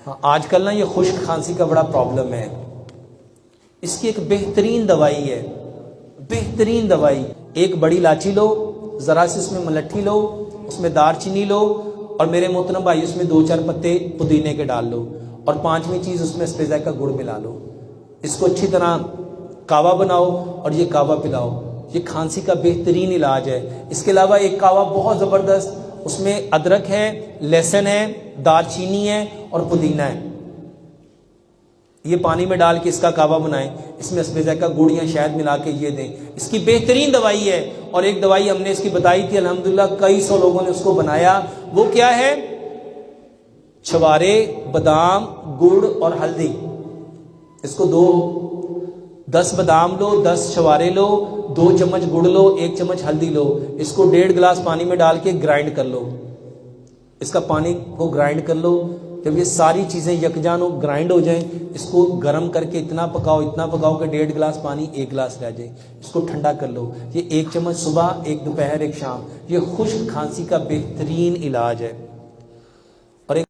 ہاں آج کل نا یہ خشک کھانسی کا بڑا پرابلم ہے. اس کی ایک بہترین دوائی ہے, بہترین دوائی. ایک بڑی الائچی لو, ذرا سی اس میں ملٹھی لو, اس میں دار چینی لو, اور میرے محترم بھائی اس میں 2-4 پتے پودینے کے ڈال لو, اور 5ویں چیز اس میں اسپیزا کا گڑ ملا لو. اس کو اچھی طرح کعوہ بناؤ اور یہ کعوہ پلاؤ. یہ کھانسی کا بہترین علاج ہے. اس کے علاوہ ایک کعوہ بہت زبردست, اس میں ادرک ہے, لہسن ہے, دار چینی ہے اور پودینہ ہے. یہ پانی میں ڈال کے اس کا کعوہ بنائیں, اس میں اسپیزا کا گڑ یا شہد ملا کے یہ دیں. اس کی بہترین دوائی ہے. اور ایک دوائی ہم نے اس کی بتائی تھی, الحمدللہ کئی سو لوگوں نے اس کو بنایا. وہ کیا ہے؟ چھوارے, بادام, گڑ اور ہلدی. اس کو 10 بادام لو, 10 چھوارے لو, 2 چمچ گڑ لو, 1 چمچ ہلدی لو. اس کو 1.5 گلاس پانی میں ڈال کے گرائنڈ کر لو. اس کا پانی کو گرائنڈ کر لو. جب یہ ساری چیزیں یکجان گرائنڈ ہو جائیں, اس کو گرم کر کے اتنا پکاؤ کہ 1.5 گلاس پانی 1 گلاس رہ جائے. اس کو ٹھنڈا کر لو. یہ 1 چمچ صبح, 1 دوپہر, 1 شام. یہ خشک کھانسی کا بہترین علاج ہے. اور ایک